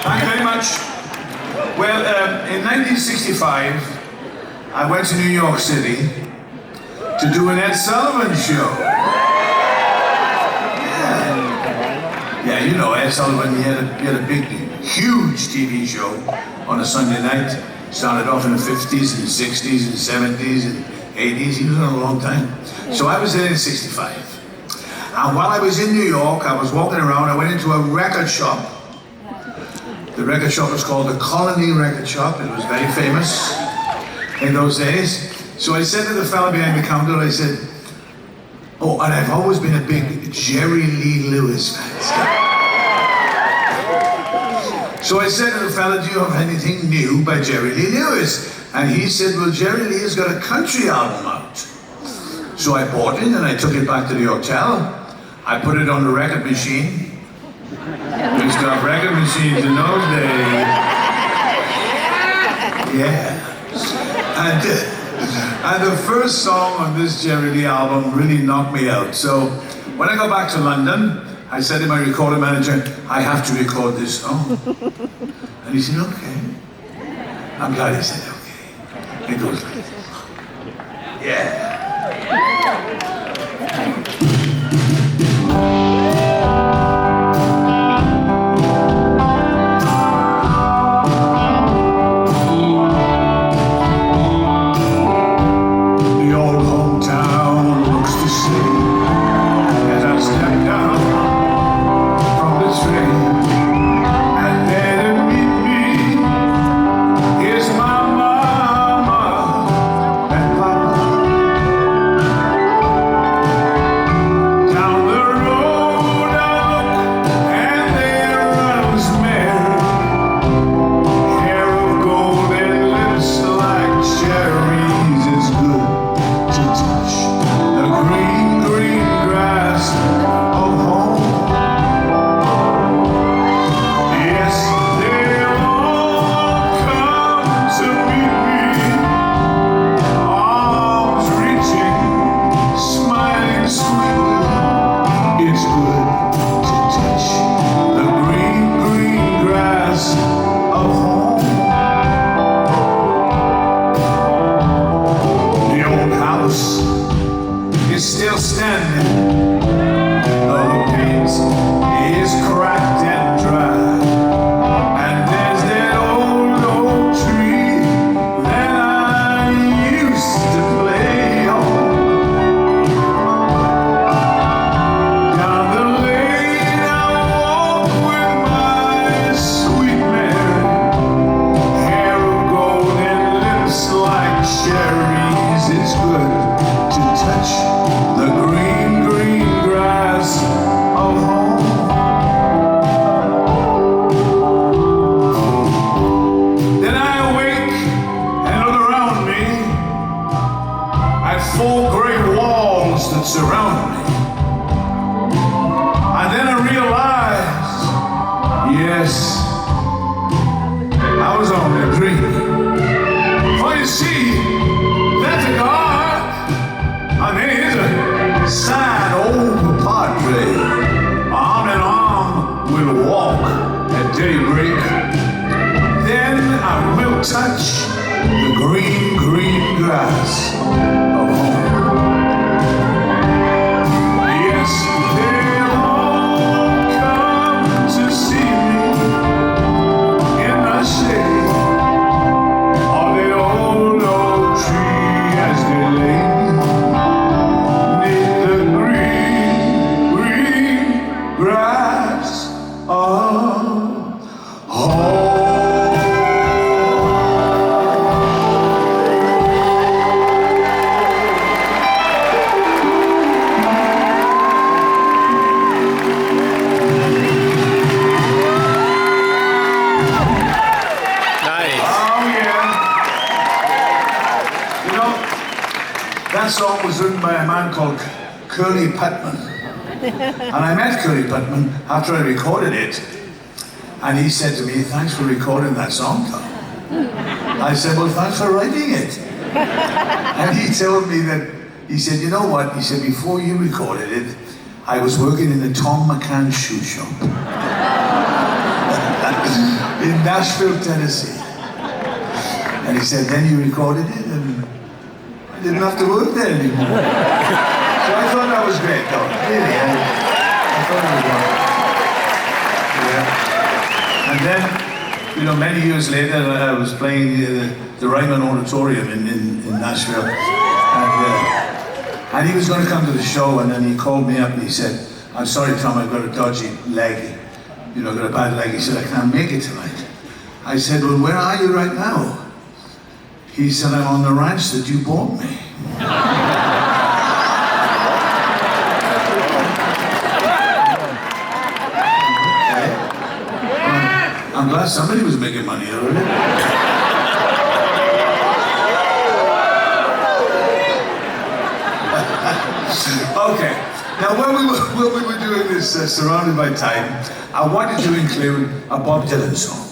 Thank you very much. Well, in 1965, I went to New York City to do an Ed Sullivan show. Yeah, you know Ed Sullivan, he had a big, huge TV show on a Sunday night. Started off in the 50s and 60s and 70s and 80s. He was on a long time. So I was there in 65. And while I was in New York, I was walking around, I went into a record shop. The record shop was called the Colony Record Shop. It was very famous in those days. So I said to the fellow behind the counter, I said, oh, and I've always been a big Jerry Lee Lewis fan. So I said to the fella, do you have anything new by Jerry Lee Lewis? And he said, well, Jerry Lee has got a country album out. So I bought it and I took it back to the hotel. I put it on the record machine. We used to have record machines in those days. Yeah. And the first song on this Jerry Lee album really knocked me out. So when I got back to London, I said to my recording manager, I have to record this song. And he said, okay. I'm glad he said okay. It goes like this. Yeah. Still standing, though the paint is cracked and dry. And there's that old oak tree that I used to play on. Down the lane I walk with my sweet Mary, hair of gold and lips like cherries. It's good to touch the green, green grass of home. Then I awake and look around me at four gray walls that surround me. And then I realize, yes, I was only dreaming. For you see, that's a God, and then here's a sad old padre, arm in arm, will walk at daybreak. Then I will touch the green, green grass of home. Yes, they'll all come to see me in the shade of the old oak tree as they lay. Grass of home. Nice. Oh yeah. You know, that song was written by a man called Curly Putman. And I met Curly Putman after I recorded it, and he said to me, thanks for recording that song, Tom. I said, well, thanks for writing it. And he told me that, he said, you know what? He said, before you recorded it, I was working in the Tom McCann shoe shop. Nashville, Tennessee. And he said, then you recorded it, and I didn't have to work there anymore. So I thought that was great, though. Really, I thought it was wonderful. Yeah. And then, you know, many years later, I was playing the Ryman Auditorium in Nashville. And he was going to come to the show, and then he called me up and he said, I'm sorry, Tom, I've got a dodgy leg. You know, got a bad leg. He said, I can't make it tonight. I said, well, where are you right now? He said, I'm on the ranch that you bought me. Okay. I'm glad somebody was making money out of it. Okay, now when we were doing this Surrounded by Time, I wanted to include a Bob Dylan song.